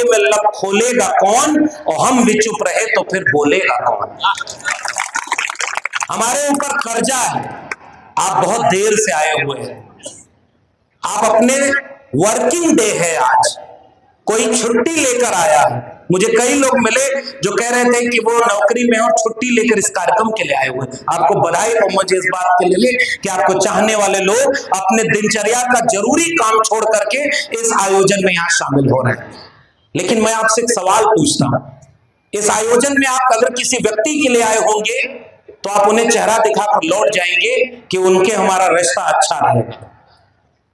बारे में लब खोलेगा कौन, और हम भी चुप रहे तो फिर बोलेगा कौन। हमारे ऊपर कर्जा है, आप बहुत देर से आए हुए हैं, आप अपने वर्किंग डे है आज, कोई छुट्टी लेकर आया है। मुझे कई लोग मिले जो कह रहे थे कि वो नौकरी में और छुट्टी लेकर इस कार्यक्रम के लिए आए हुए। आपको बधाई हो मुझे इस बात के लिए कि आपको चाहने वाले लोग अपने दिनचर्या का जरूरी काम छोड़ करके इस आयोजन में यहाँ शामिल हो रहे हैं। लेकिन मैं आपसे एक सवाल पूछता हूं, इस आयोजन में आप अगर किसी व्यक्ति के लिए आए होंगे तो आप उन्हें चेहरा दिखाकर लौट जाएंगे कि उनके हमारा रिश्ता अच्छा रहेगा।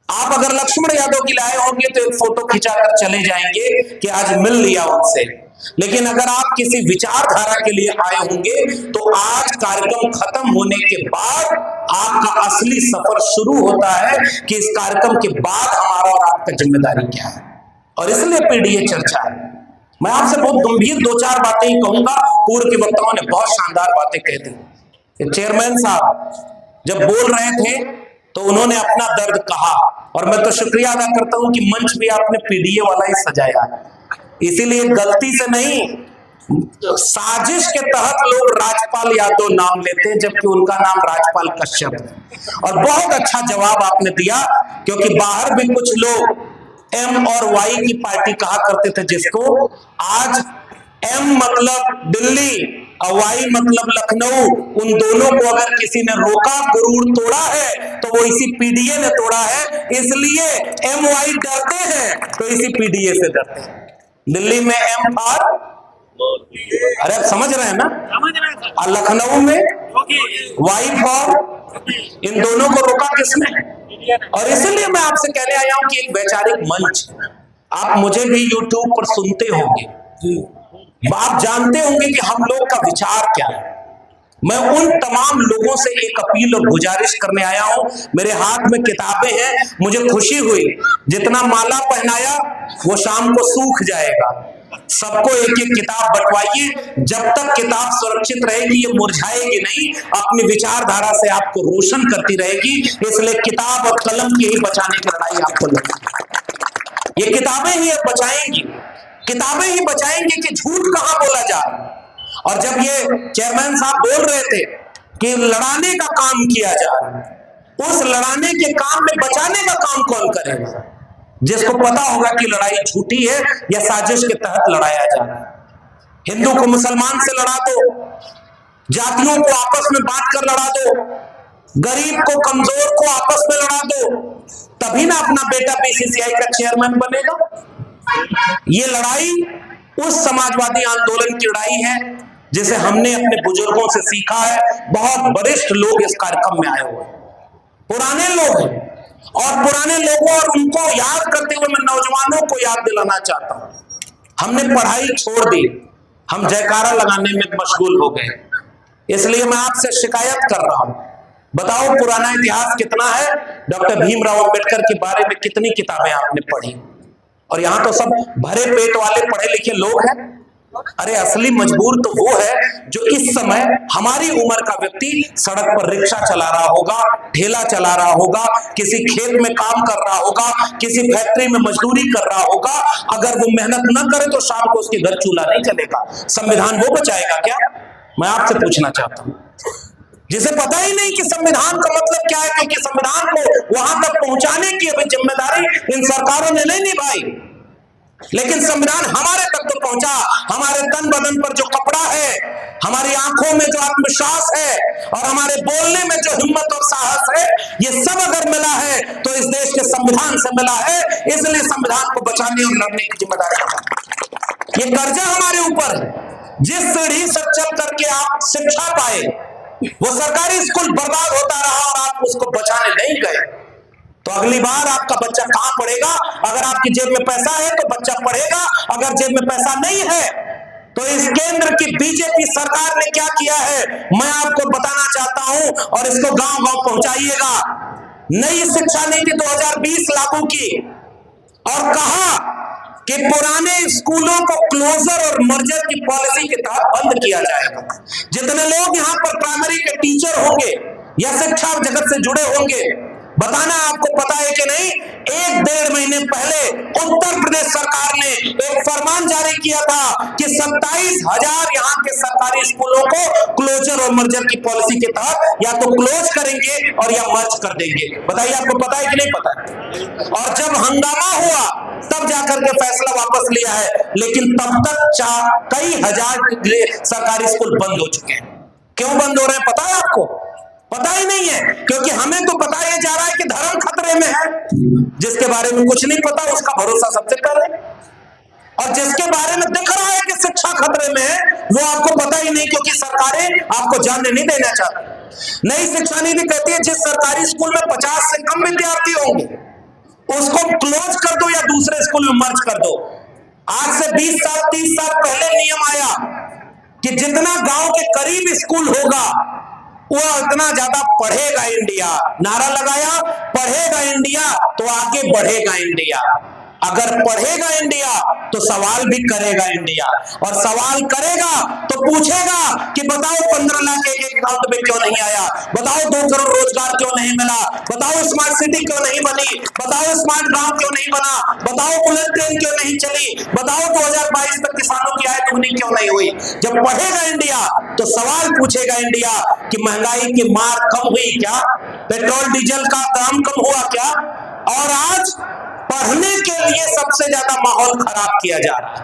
आप अगर लक्ष्मण यादव के लिए आए होंगे तो एक फोटो खिंचाकर चले जाएंगे कि आज मिल लिया उनसे। लेकिन अगर आप किसी विचारधारा के लिए आए होंगे तो आज कार्यक्रम खत्म होने के बाद आपका असली सफर शुरू होता है कि इस कार्यक्रम के बाद हमारा और आपका जिम्मेदारी क्या है। और इसलिए पीडीए चर्चा है। मैं आपसे बहुत गंभीर दो चार बातें ही कहूंगा, पूर्व के वक्ताओं ने बहुत शानदार बातें कह दी। चेयरमैन साहब जब बोल रहे थे तो उन्होंने अपना दर्द कहा, और मैं तो शुक्रिया अदा करता हूं कि मंच भी आपने पीडीए वाला ही सजाया, इसीलिए गलती से नहीं, साजिश के तहत लोग राजपाल यादव नाम लेते हैं जबकि उनका नाम राजपाल कश्यप है। और बहुत अच्छा जवाब आपने दिया, क्योंकि बाहर भी कुछ लोग एम और वाई की पार्टी कहा करते थे, जिसको आज एम मतलब दिल्ली और वाई मतलब लखनऊ, उन दोनों को अगर किसी ने रोका, गुरूर तोड़ा है तो वो इसी पीडीए ने तोड़ा है। इसलिए एम वाई डरते हैं तो इसी पीडीए से डरते हैं। दिल्ली में एम फॉर, अरे आप समझ रहे हैं ना, और लखनऊ में वाई फॉर, इन दोनों को रोका किसने? और इसलिए मैं आपसे कहने आया हूं कि एक वैचारिक मंच, आप मुझे भी यूट्यूब पर सुनते होंगे, आप जानते होंगे कि हम लोग का विचार क्या है। मैं उन तमाम लोगों से एक अपील और गुजारिश करने आया हूं। मेरे हाथ में किताबें हैं, मुझे खुशी हुई, जितना माला पहनाया वो शाम को सूख जाएगा। सबको एक एक किताब बंटवाइए, जब तक किताब सुरक्षित रहेगी ये मुरझाएगी नहीं, अपनी विचारधारा से आपको रोशन करती रहेगी। इसलिए किताब और कलम की ही बचाने की लड़ाई आपको लड़नी। ये किताबें ही बचाएंगी, किताबें ही बचाएंगे कि झूठ कहां बोला जाए। और जब ये चेयरमैन साहब बोल रहे थे कि लड़ाने का काम किया जाए, उस लड़ाने के काम में बचाने का काम कौन करेगा? जिसको पता होगा कि लड़ाई झूठी है या साजिश के तहत लड़ाया जा रहा है। हिंदू को मुसलमान से लड़ा दो, जातियों को आपस में बांट कर लड़ा दो, गरीब को कमजोर को आपस में लड़ा दो, तभी ना अपना बेटा बीसीसीआई का चेयरमैन बनेगा। ये लड़ाई उस समाजवादी आंदोलन की लड़ाई है जिसे हमने अपने बुजुर्गों से सीखा है। बहुत वरिष्ठ लोग इस कार्यक्रम में आए हुए हैं, पुराने लोग हैं, और पुराने लोगों और उनको याद करते हुए मैं नौजवानों को याद दिलाना चाहता हूं। हमने पढ़ाई छोड़ दी, हम जयकारा लगाने में मशगूल हो गए। इसलिए मैं आपसे शिकायत कर रहा हूं, बताओ पुराना इतिहास कितना है? डॉक्टर भीमराव अंबेडकर के बारे में कितनी किताबें आपने पढ़ी? और यहां तो सब भरे पेट वाले पढ़े लिखे लोग हैं। अरे असली मजबूर तो वो है जो इस समय हमारी उम्र का व्यक्ति सड़क पर रिक्शा चला रहा होगा, ठेला चला रहा होगा, किसी खेत में काम कर रहा होगा, किसी फैक्ट्री में मजदूरी कर रहा होगा। अगर वो मेहनत न करे तो शाम को उसके घर चूल्हा नहीं चलेगा। संविधान वो बचाएगा क्या? मैं आपसे पूछना चाहता हूं, जिसे पता ही नहीं कि संविधान का मतलब क्या है, क्योंकि संविधान को वहां तक पहुंचाने की अभी जिम्मेदारी इन सरकारों ने नहीं निभाई। लेकिन संविधान हमारे तक तो पहुंचा। हमारे तन बदन पर जो कपड़ा है, हमारी आंखों में जो आत्मविश्वास है, और हमारे बोलने में जो हिम्मत और साहस है, ये सब अगर मिला है तो इस देश के संविधान से मिला है। इसलिए संविधान को बचाने और लड़ने की जिम्मेदारी, ये कर्जा हमारे ऊपर है। जिस सीढ़ी से चल करके आप शिक्षा पाए, वो सरकारी स्कूल बर्बाद होता रहा और आप उसको बचाने नहीं गए, तो अगली बार आपका बच्चा कहां पढ़ेगा? अगर आपकी जेब में पैसा है तो बच्चा पढ़ेगा, अगर जेब में पैसा नहीं है तो इस केंद्र की बीजेपी सरकार ने क्या किया है मैं आपको बताना चाहता हूं, और इसको गांव गांव पहुंचाइएगा। नई शिक्षा नीति 2020 लागू की और कहा कि पुराने स्कूलों को क्लोजर और मर्जर की पॉलिसी के तहत बंद किया जाएगा। जितने लोग यहाँ पर प्राइमरी के टीचर होंगे या शिक्षा जगत से जुड़े होंगे, बताना आपको पता है कि नहीं, 1-1.5 महीने पहले उत्तर प्रदेश सरकार ने एक फरमान जारी किया था कि 27,000 यहाँ के सरकारी स्कूलों को क्लोजर और मर्जर की पॉलिसी के तहत या तो क्लोज करेंगे और या मर्ज कर देंगे। बताइए आपको पता है कि नहीं पता है? और जब हंगामा हुआ तब जाकर के फैसला वापस लिया है, लेकिन तब तक कई हजार सरकारी स्कूल बंद हो चुके हैं। क्यों बंद हो रहे हैं पता है आपको? पता ही नहीं है, क्योंकि हमें तो बताया जा रहा है कि धर्म खतरे में है। जिसके बारे में कुछ नहीं पता उसका भरोसा सबसे पहले, और जिसके बारे में दिख रहा है कि शिक्षा खतरे में है वो आपको पता ही नहीं, क्योंकि सरकारें आपको जानने नहीं देना चाहती। नई शिक्षा नीति कहती है जिस सरकारी स्कूल में 50 से कम विद्यार्थी होंगे उसको क्लोज कर दो या दूसरे स्कूल में मर्ज कर दो। आज से 20 साल 30 साल पहले नियम आया कि जितना गांव के करीब स्कूल होगा वो इतना ज्यादा पढ़ेगा इंडिया। नारा लगाया, पढ़ेगा इंडिया तो आगे बढ़ेगा इंडिया। अगर पढ़ेगा इंडिया तो सवाल भी करेगा इंडिया, और सवाल करेगा तो पूछेगा कि बताओ 15 लाख एक अकाउंट में क्यों नहीं आया, बताओ 2 करोड़ रोजगार क्यों नहीं मिला, बताओ स्मार्ट सिटी क्यों नहीं बनी, बताओ स्मार्ट गांव क्यों नहीं बना, बताओ बुलेट ट्रेन क्यों नहीं चली, बताओ 2022 तक किसानों की आय दुगनी क्यों नहीं हुई। जब पढ़ेगा इंडिया तो सवाल पूछेगा इंडिया कि महंगाई की मार कम हुई क्या, पेट्रोल डीजल का दाम कम हुआ क्या। और आज पढ़ने के लिए सबसे ज्यादा माहौल खराब किया जा रहा है,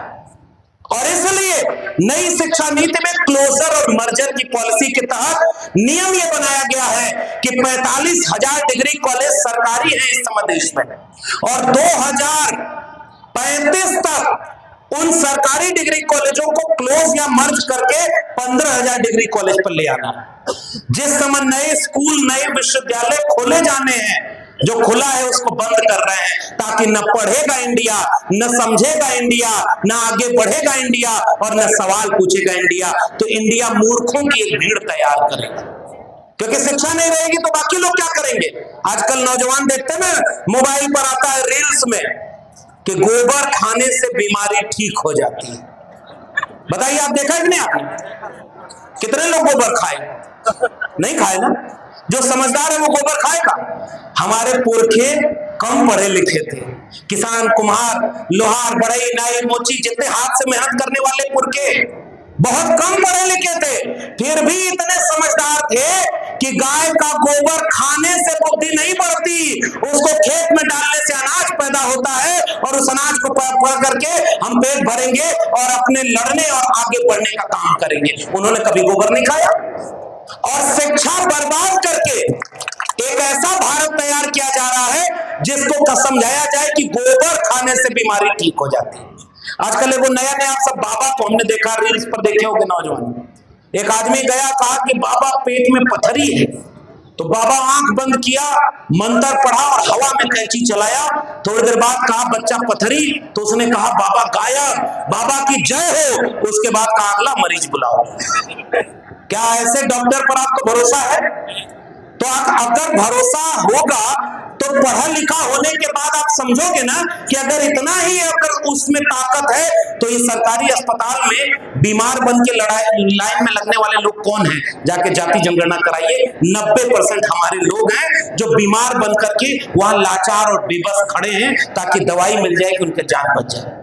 और इसलिए नई शिक्षा नीति में क्लोजर और मर्जर की पॉलिसी के तहत नियम यह बनाया गया है कि 45,000 डिग्री कॉलेज सरकारी हैं इस समय देश में, और 2035 तक उन सरकारी डिग्री कॉलेजों को क्लोज या मर्ज करके 15,000 डिग्री कॉलेज पर ले आना। जिस समय नए स्कूल नए विश्वविद्यालय खोले जाने हैं, जो खुला है उसको बंद कर रहे हैं, ताकि न पढ़ेगा इंडिया, न समझेगा इंडिया, न आगे बढ़ेगा इंडिया, और न सवाल पूछेगा इंडिया। तो इंडिया मूर्खों की एक भीड़ तैयार करेगा, क्योंकि शिक्षा नहीं रहेगी तो बाकी लोग क्या करेंगे। आजकल नौजवान देखते हैं ना, मोबाइल पर आता है रील्स में कि गोबर खाने से बीमारी ठीक हो जाती है। बताइए आप देखा है कि नहीं? आपने कितने लोग गोबर खाए? नहीं खाए ना। जो समझदार है वो गोबर खाएगा। हमारे पुरखे कम पढ़े लिखे थे, किसान, कुम्हार, लोहार, बढ़ई, नाई, मोची, जितने हाथ से मेहनत करने वाले पुरखे बहुत कम पढ़े लिखे थे, फिर भी इतने समझदार थे कि गाय का गोबर खाने से बुद्धि नहीं बढ़ती, उसको खेत में डालने से अनाज पैदा होता है, और उस अनाज को पढ़ करके हम पेट भरेंगे और अपने लड़ने और आगे बढ़ने का काम करेंगे। उन्होंने कभी गोबर नहीं खाया। और शिक्षा बर्बाद करके एक ऐसा भारत तैयार किया जा रहा है जिसको समझाया जाए कि गोबर खाने से बीमारी ठीक हो जाती है। आजकल एगो नया नया सब बाबा को हमने देखा, रील्स पर देखे होंगे नौजवान। एक आदमी गया, कहा कि बाबा पेट में पथरी है, तो बाबा आंख बंद किया, मंत्र पढ़ा और हवा में कैंची चलाया। थोड़ी देर बाद कहा बच्चा पथरी, तो उसने कहा बाबा गायब, बाबा की जय हो। उसके बाद कहा अगला मरीज बुलाओ। क्या ऐसे डॉक्टर पर आपको भरोसा है? तो अगर भरोसा होगा तो पढ़ा लिखा होने के बाद आप समझोगे ना कि अगर इतना ही अगर उसमें ताकत है तो ये सरकारी अस्पताल में बीमार बन के लाइन में लगने वाले लोग कौन हैं? जाके जाति जनगणना कराइए। 90% हमारे लोग हैं जो बीमार बन करके वहां लाचार और बेबस खड़े हैं ताकि दवाई मिल जाए कि उनके जान बच जाए।